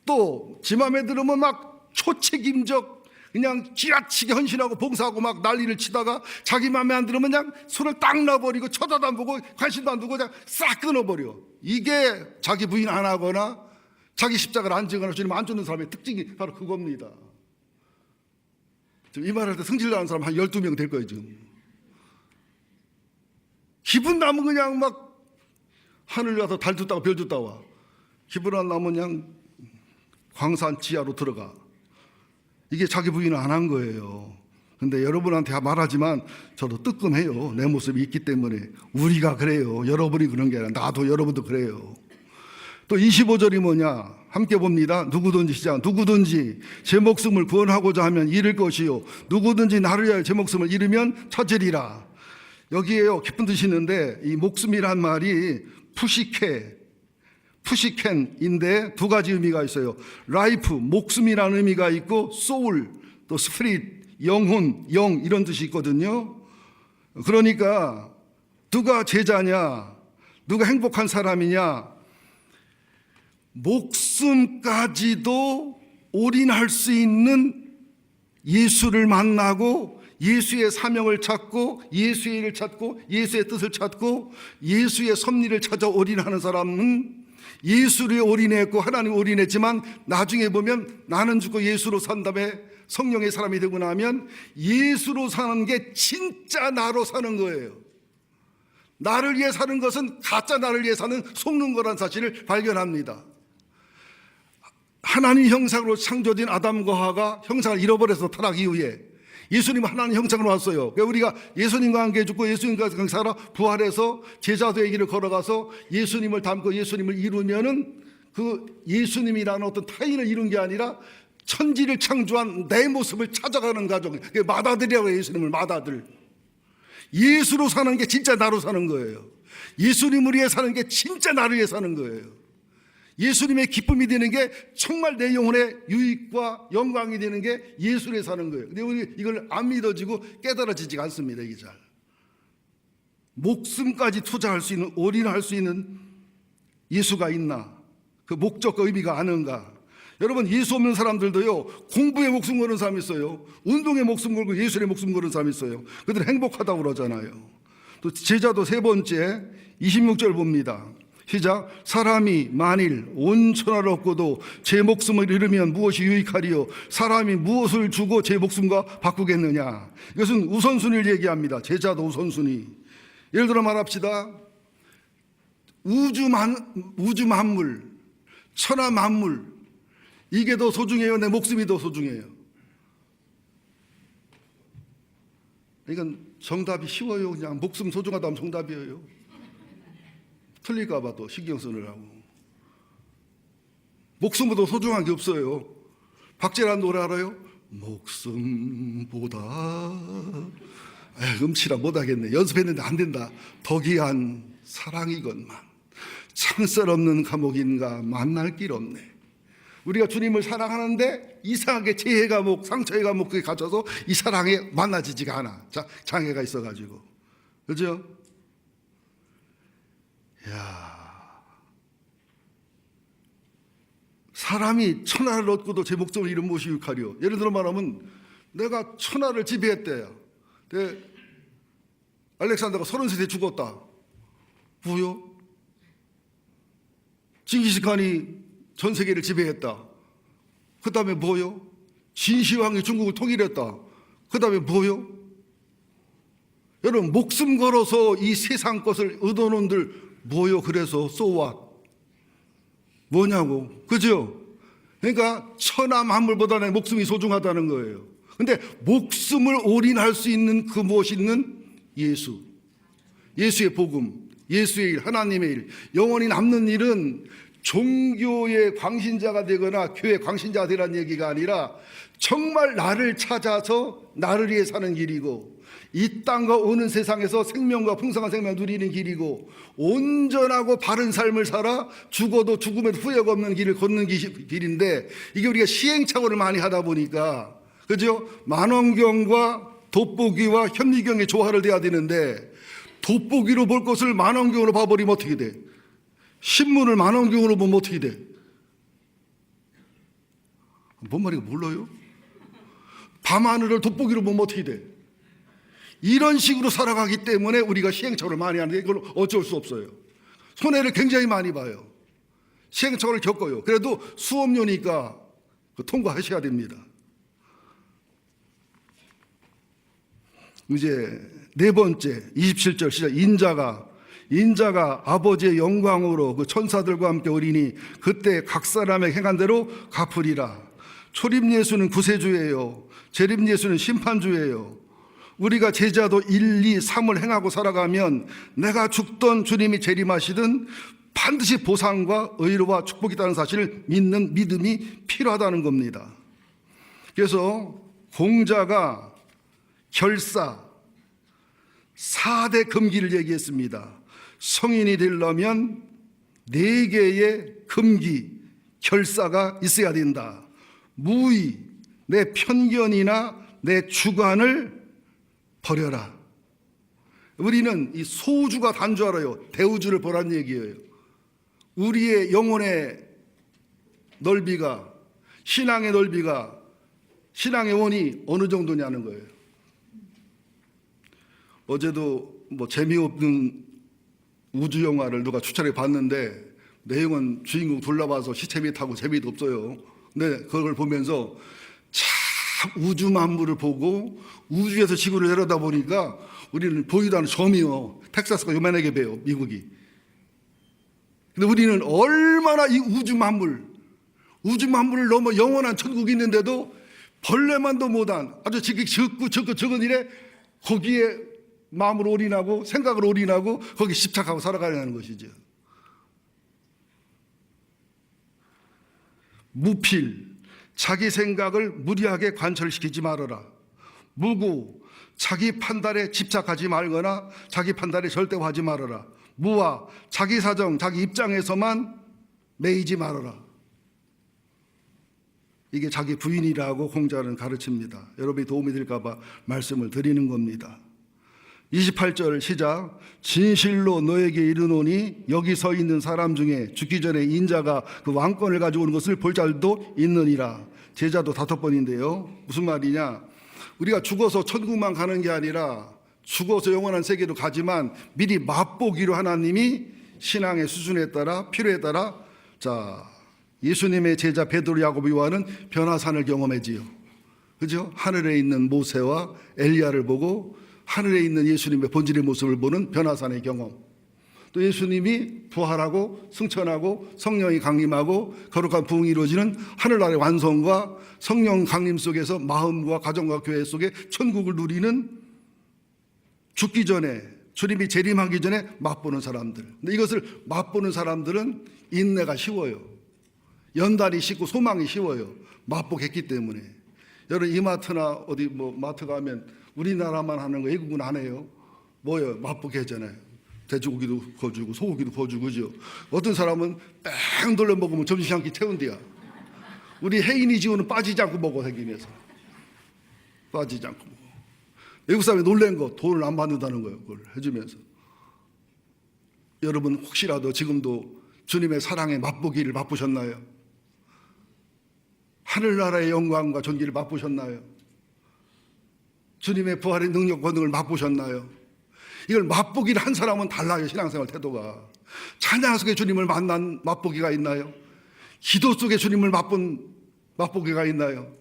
또 지 맘에 들으면 막 초책임적 그냥 지나치게 헌신하고 봉사하고 막 난리를 치다가 자기 맘에 안 들으면 그냥 손을 딱 놔버리고 쳐다도 안 보고 관심도 안 두고 그냥 싹 끊어버려. 이게 자기 부인 안 하거나 자기 십자가를 안 지거나 주님 안 쫓는 사람의 특징이 바로 그겁니다. 지금 이 말할 때 성질나는 사람 한 12명 될 거예요 지금. 기분 나면 그냥 막 하늘 가서 달 tus다가 별 tus다 와. 기분 안 나면 그냥 광산 지하로 들어가. 이게 자기 부인을 안 한 거예요. 근데 여러분한테 말하지만 저도 뜨끔해요. 내 모습이 있기 때문에. 우리가 그래요. 여러분이 그런 게 아니라 나도 여러분도 그래요. 또 25절이 뭐냐? 함께 봅니다. 누구든지 시작. 누구든지 제 목숨을 구원하고자 하면 잃을 것이요. 누구든지 나를 위하여 제 목숨을 잃으면 찾으리라. 여기에요. 깊은 뜻이 있는데 이 목숨이란 말이 푸시켄인데 두 가지 의미가 있어요. 라이프, 목숨이라는 의미가 있고 소울, 또 스피릿, 영혼, 영 이런 뜻이 있거든요. 그러니까 누가 제자냐, 누가 행복한 사람이냐, 목숨까지도 올인할 수 있는 예수를 만나고 예수의 사명을 찾고 예수의 일을 찾고 예수의 뜻을 찾고 예수의 섭리를 찾아 올인하는 사람은 예수를 올인했고 하나님 올인했지만 나중에 보면 나는 죽고 예수로 산 다음에 성령의 사람이 되고 나면 예수로 사는 게 진짜 나로 사는 거예요. 나를 위해 사는 것은 가짜 나를 위해 사는 속는 거란 사실을 발견합니다. 하나님 형상으로 창조된 아담과 하와가 형상을 잃어버려서 타락 이후에 예수님은 하나님 형상으로 왔어요. 그러니까 우리가 예수님과 함께 죽고 예수님과 함께 살아 부활해서 제자도의 길을 걸어가서 예수님을 닮고 예수님을 이루면은 그 예수님이라는 어떤 타인을 이룬 게 아니라 천지를 창조한 내 모습을 찾아가는 과정. 맏아들이라고 해요. 예수님을 맏아들. 예수로 사는 게 진짜 나로 사는 거예요. 예수님을 위해 사는 게 진짜 나를 위해 사는 거예요. 예수님의 기쁨이 되는 게 정말 내 영혼의 유익과 영광이 되는 게 예수를 위해 사는 거예요. 근데 우리 이걸 안 믿어지고 깨달아지지가 않습니다. 이게 잘. 목숨까지 투자할 수 있는, 올인할 수 있는 예수가 있나? 그 목적과 의미가 아는가? 여러분, 예수 없는 사람들도요, 공부에 목숨 거는 사람이 있어요. 운동에 목숨 걸고 예술에 목숨 거는 사람이 있어요. 그들은 행복하다고 그러잖아요. 또 제자도 세 번째 26절 봅니다. 시작. 사람이 만일 온 천하를 얻고도 제 목숨을 잃으면 무엇이 유익하리요? 사람이 무엇을 주고 제 목숨과 바꾸겠느냐? 이것은 우선순위를 얘기합니다. 제자도 우선순위. 예를 들어 말합시다. 우주 만물, 천하 만물, 이게 더 소중해요? 내 목숨이 더 소중해요? 이건 정답이 쉬워요. 그냥 목숨 소중하다면 정답이에요. 틀릴까 봐 또 신경 쓰느라고. 목숨보다 소중한 게 없어요. 박재란 노래 알아요? 목숨보다 음치라 못하겠네. 연습했는데 안 된다. 더 귀한 사랑이건만 창살 없는 감옥인가 만날 길 없네. 우리가 주님을 사랑하는데 이상하게 죄의 감옥, 상처의 감옥 그게 갇혀서 이 사랑에 만나지지가 않아. 장애가 있어가지고. 그죠? 야, 사람이 천하를 얻고도 제 목숨을 잃은 무엇이 유익하리요? 예를 들어 말하면 내가 천하를 지배했대요. 알렉산더가 30세 죽었다. 뭐요? 징기스칸이 전 세계를 지배했다. 그 다음에 뭐요? 진시황이 중국을 통일했다. 그 다음에 뭐요? 여러분, 목숨 걸어서 이 세상 것을 얻어놓은들 뭐요? 그래서 so what? 뭐냐고. 그죠? 그러니까 천하 만물보다 내 목숨이 소중하다는 거예요. 근데 목숨을 올인할 수 있는 그 무엇이 있는 예수. 예수의 복음, 예수의 일, 하나님의 일. 영원히 남는 일은 종교의 광신자가 되거나 교회 광신자가 되라는 얘기가 아니라 정말 나를 찾아서 나를 위해 사는 길이고 이 땅과 오는 세상에서 생명과 풍성한 생명을 누리는 길이고 온전하고 바른 삶을 살아 죽어도 죽음에도 후회가 없는 길을 걷는 길인데 이게 우리가 시행착오를 많이 하다 보니까 그죠? 만원경과 돋보기와 현미경의 조화를 돼야 되는데 돋보기로 볼 것을 만원경으로 봐버리면 어떻게 돼? 신문을 만원경으로 보면 어떻게 돼? 뭔 말인가 몰라요? 밤하늘을 돋보기로 보면 어떻게 돼? 이런 식으로 살아가기 때문에 우리가 시행착오를 많이 하는데 이걸 어쩔 수 없어요. 손해를 굉장히 많이 봐요. 시행착오를 겪어요. 그래도 수업료니까 통과하셔야 됩니다. 이제 네 번째 27절 시작. 인자가 아버지의 영광으로 그 천사들과 함께 오리니 그때 각 사람의 행한 대로 갚으리라. 초림 예수는 구세주예요. 재림 예수는 심판주예요. 우리가 제자도 1, 2, 3을 행하고 살아가면 내가 죽던 주님이 재림하시든 반드시 보상과 의로와 축복이 있다는 사실을 믿는 믿음이 필요하다는 겁니다. 그래서 공자가 결사 4대 금기를 얘기했습니다. 성인이 되려면 4개의 금기, 결사가 있어야 된다. 무의, 내 편견이나 내 주관을 버려라. 우리는 이 소우주가 단 줄 알아요. 대우주를 보란 얘기예요. 우리의 영혼의 넓이가, 신앙의 넓이가, 신앙의 원이 어느 정도냐는 거예요. 어제도 뭐 재미없는 우주 영화를 누가 추천해 봤는데 내용은 주인공 둘러봐서 시체미 타고 재미도 없어요. 근데 그걸 보면서 참 우주 만물을 보고 우주에서 지구를 내려다보니까 우리는 보이도 않는 점이요. 텍사스가 요만하게 배요, 미국이. 근데 우리는 얼마나 이 우주 만물을 넘어 영원한 천국이 있는데도 벌레만도 못한 아주 적은 일에 거기에 마음을 올인하고 생각을 올인하고 거기에 집착하고 살아가려는 것이죠. 무필, 자기 생각을 무리하게 관철시키지 말아라. 무구, 자기 판단에 집착하지 말거나 자기 판단에 절대화하지 말아라. 무와, 자기 사정, 자기 입장에서만 매이지 말아라. 이게 자기 부인이라고 공자는 가르칩니다. 여러분이 도움이 될까 봐 말씀을 드리는 겁니다. 28절 시작. 진실로 너에게 이르노니 여기 서 있는 사람 중에 죽기 전에 인자가 그 왕권을 가지고 오는 것을 볼 자도 있느니라. 제자도 5번인데요. 무슨 말이냐? 우리가 죽어서 천국만 가는 게 아니라 죽어서 영원한 세계로 가지만 미리 맛보기로 하나님이 신앙의 수준에 따라 필요에 따라 예수님의 제자 베드로, 야고보, 요한은 변화산을 경험했지요. 그죠? 하늘에 있는 모세와 엘리야를 보고 하늘에 있는 예수님의 본질의 모습을 보는 변화산의 경험. 또 예수님이 부활하고 승천하고 성령이 강림하고 거룩한 부흥이 이루어지는 하늘나라의 완성과 성령 강림 속에서 마음과 가정과 교회 속에 천국을 누리는 죽기 전에 주님이 재림하기 전에 맛보는 사람들. 근데 이것을 맛보는 사람들은 인내가 쉬워요. 연단이 쉽고 소망이 쉬워요. 맛보겠기 때문에. 여러분 이마트나 어디 마트 가면 우리나라만 하는 거 외국은 안 해요. 뭐예요? 맛보게 하잖아요. 돼지고기도 거주고 소고기도 거주고 그죠? 어떤 사람은 뺑 돌려 먹으면 점심 한 끼 채운대야. 우리 혜인이 지우는 빠지지 않고 먹어. 생김에서 빠지지 않고 먹어. 외국 사람이 놀란 거 돈을 안 받는다는 거예요. 그걸 해주면서. 여러분 혹시라도 지금도 주님의 사랑의 맛보기를 맛보셨나요? 하늘나라의 영광과 존귀를 맛보셨나요? 주님의 부활의 능력 권능을 맛보셨나요? 이걸 맛보기를 한 사람은 달라요. 신앙생활 태도가. 찬양 속에 주님을 만난 맛보기가 있나요? 기도 속에 주님을 맛본 맛보기가 있나요?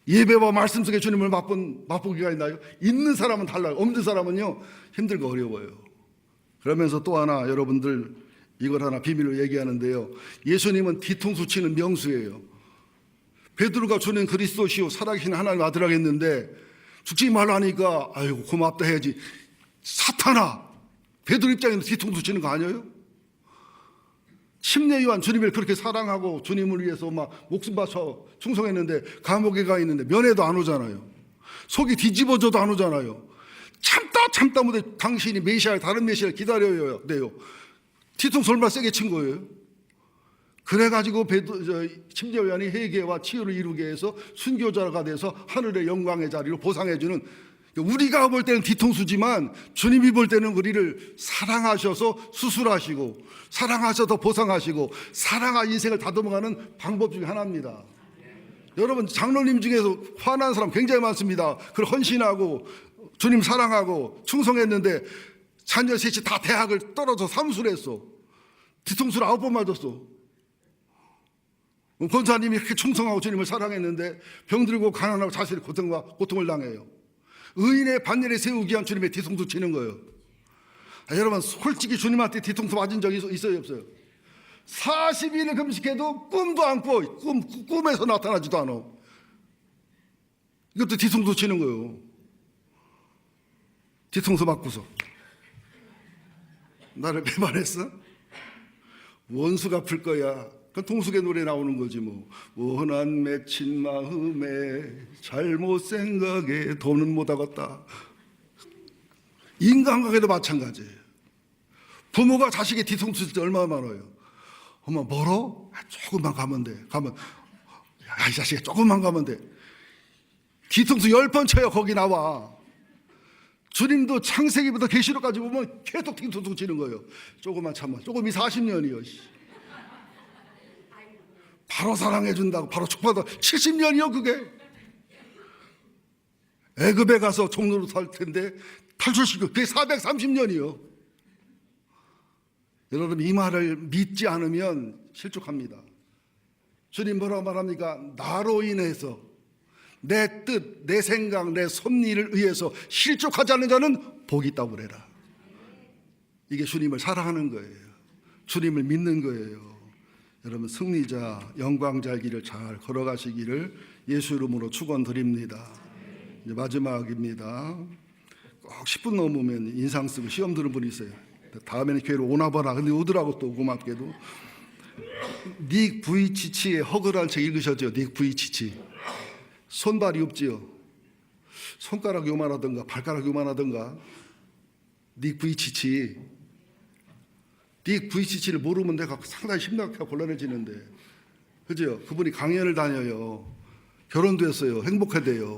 예배와 말씀 속에 주님을 맛본 맛보기가 있나요? 있는 사람은 달라요. 없는 사람은요 힘들고 어려워요. 그러면서 또 하나 여러분들 이걸 하나 비밀로 얘기하는데요. 예수님은 뒤통수 치는 명수예요. 베드로가 주는 그리스도시요 살아계신 하나님 아들이라고 했는데 죽지 말라 하니까 아이고 고맙다 해야지. 사탄아, 베드로 입장에서 뒤통수 치는 거 아니에요? 침례 요한 주님을 그렇게 사랑하고 주님을 위해서 막 목숨 바쳐 충성했는데 감옥에 가 있는데 면회도 안 오잖아요. 속이 뒤집어져도 안 오잖아요. 참다 못해 당신이 메시아 다른 메시아를 기다려야 돼요. 뒤통수 얼마나 세게 친 거예요. 그래가지고 침례 요한이 회개와 치유를 이루게 해서 순교자가 돼서 하늘의 영광의 자리로 보상해주는, 우리가 볼 때는 뒤통수지만 주님이 볼 때는 우리를 사랑하셔서 수술하시고 사랑하셔서 보상하시고 사랑한 인생을 다듬어가는 방법 중에 하나입니다. 여러분 장로님 중에서 화난 사람 굉장히 많습니다. 그걸 헌신하고 주님 사랑하고 충성했는데 자녀 셋이 다 대학을 떨어져 사무소를 했어. 뒤통수를 9번 맞았어. 권사님이 그렇게 충성하고 주님을 사랑했는데 병들고 가난하고 자신의 고통을 당해요. 의인의 반열에 세우기 위한 주님의 뒤통수 치는 거예요. 여러분 솔직히 주님한테 뒤통수 맞은 적이 있어요 없어요? 40일을 금식해도 꿈도 안 꿔. 꿈에서 나타나지도 않아. 이것도 뒤통수 치는 거예요. 뒤통수 맞고서 나를 배반했어? 원수 갚을 거야. 그 통속의 노래 나오는 거지 뭐. 원한 맺힌 마음에 잘못 생각에 돈은 못 하겠다. 인간관계도 마찬가지예요. 부모가 자식의 뒤통수 칠 때 얼마나 많아요. 엄마 멀어? 조금만 가면 돼. 이 자식아 조금만 가면 돼. 뒤통수 10번 쳐요. 거기 나와. 주님도 창세기부터 계시록까지 보면 계속 뒤통수 치는 거예요. 조금만 참아. 조금이 40년이요. 바로 사랑해준다고 바로 축복하다 70년이요 그게. 애굽에 가서 종로로 살 텐데 탈출시키고 그게 430년이요. 여러분 이 말을 믿지 않으면 실족합니다. 주님 뭐라고 말합니까? 나로 인해서 내 뜻, 내 생각, 내 섭리를 위해서 실족하지 않는 자는 복이 있다고 그래라. 이게 주님을 사랑하는 거예요. 주님을 믿는 거예요. 여러분 승리자, 영광자의 길을 잘 걸어가시기를 예수 이름으로 축원드립니다. 이제 마지막입니다. 꼭 10분 넘으면 인상 쓰고 시험 드는 분이 있어요. 다음에는 교회로 오나 봐라. 근데 오더라고 또 고맙게도. 닉 부이치치의 허그라는 책 읽으셨죠? 닉 부이치치. 손발이 없지요. 손가락 요만하던가 발가락 요만하던가. 닉 부이치치. 닉 부이치치를 모르면 내가 상당히 심각하고 곤란해지는데. 그죠? 그분이 강연을 다녀요. 결혼도 했어요. 행복하대요.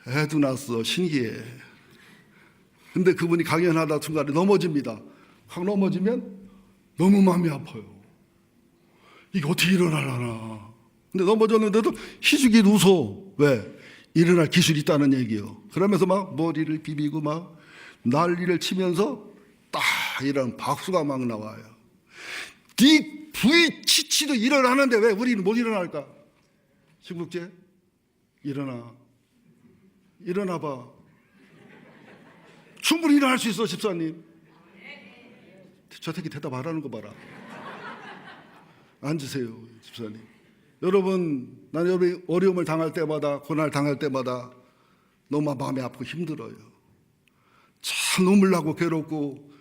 애도 낳았어. 신기해. 근데 그분이 강연하다 중간에 넘어집니다. 확 넘어지면 너무 마음이 아파요. 이게 어떻게 일어나려나. 근데 넘어졌는데도 희죽이 웃어. 왜? 일어날 기술이 있다는 얘기요. 그러면서 막 머리를 비비고 막 난리를 치면서 딱 이런 박수가 막 나와요. 네 부이치치도 일어나는데 왜 우리는 못 일어날까? 신국재 일어나 봐. 충분히 일어날 수 있어 집사님. 저 새끼 대답 안 하는 거 봐라. 앉으세요 집사님. 여러분 나는 여러분이 어려움을 당할 때마다 고난을 당할 때마다 너무 마음이 아프고 힘들어요. 참 눈물 나고 괴롭고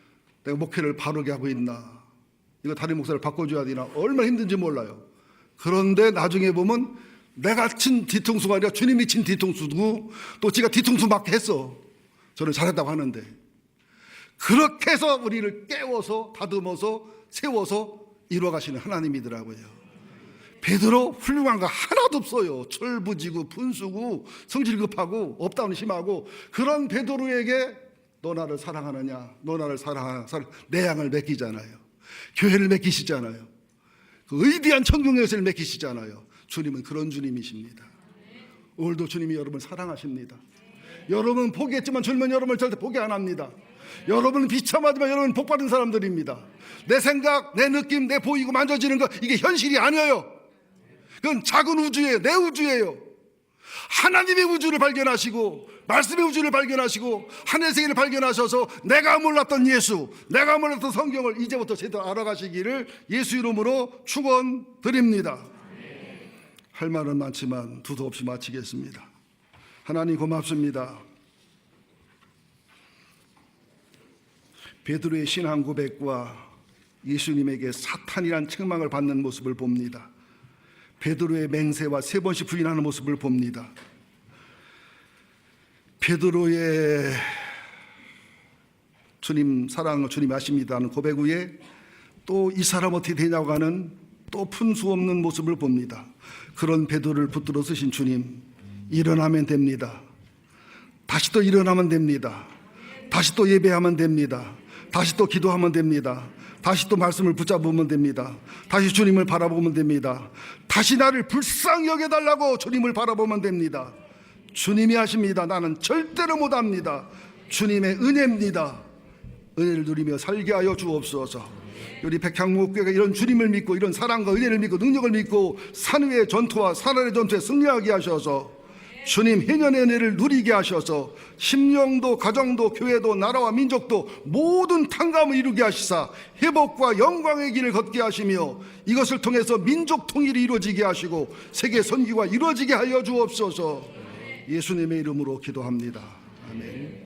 내가 목회를 바르게 하고 있나, 이거 담임 목사를 바꿔줘야 되나, 얼마나 힘든지 몰라요. 그런데 나중에 보면 내가 친 뒤통수가 아니라 주님이 친 뒤통수고 또 지가 뒤통수 맞게 했어. 저는 잘했다고 하는데 그렇게 해서 우리를 깨워서 다듬어서 세워서 이루어가시는 하나님이더라고요. 베드로 훌륭한 거 하나도 없어요. 철부지고 분수고 성질 급하고 업다운이 심하고, 그런 베드로에게 너 나를 사랑하느냐, 너 나를 사랑하느냐, 내 양을 맡기잖아요. 교회를 맡기시잖아요. 그 위대한 천국 역사를 맡기시잖아요. 주님은 그런 주님이십니다. 오늘도 주님이 여러분을 사랑하십니다. 여러분 포기했지만 주님은 여러분을 절대 포기 안 합니다. 여러분은 비참하지만 여러분은 복받은 사람들입니다. 내 생각, 내 느낌, 내 보이고 만져지는 거, 이게 현실이 아니에요. 그건 작은 우주예요. 내 우주예요. 하나님의 우주를 발견하시고 말씀의 우주를 발견하시고 하늘 세계를 발견하셔서 내가 몰랐던 예수, 내가 몰랐던 성경을 이제부터 제대로 알아가시기를 예수 이름으로 축원드립니다. 할 말은 많지만 두서 없이 마치겠습니다. 하나님 고맙습니다. 베드로의 신앙 고백과 예수님에게 사탄이란 책망을 받는 모습을 봅니다. 베드로의 맹세와 3번씩 부인하는 모습을 봅니다. 베드로의 주님 사랑을 주님 아십니다는 고백 후에 또 이 사람 어떻게 되냐고 하는 또 푼수 없는 모습을 봅니다. 그런 베드로를 붙들어 쓰신 주님, 일어나면 됩니다. 다시 또 일어나면 됩니다. 다시 또 예배하면 됩니다. 다시 또 기도하면 됩니다. 다시 또 말씀을 붙잡으면 됩니다. 다시 주님을 바라보면 됩니다. 다시 나를 불쌍히 여겨달라고 주님을 바라보면 됩니다. 주님이 하십니다. 나는 절대로 못합니다. 주님의 은혜입니다. 은혜를 누리며 살게 하여 주옵소서. 우리 백향목교회가 이런 주님을 믿고 이런 사랑과 은혜를 믿고 능력을 믿고 산 위의 전투와 산 아래 전투에 승리하게 하셔서 주님 행연의 은혜를 누리게 하셔서 심령도 가정도 교회도 나라와 민족도 모든 탕감을 이루게 하시사 회복과 영광의 길을 걷게 하시며 이것을 통해서 민족 통일이 이루어지게 하시고 세계 선교가 이루어지게 하여 주옵소서. 예수님의 이름으로 기도합니다. 아멘.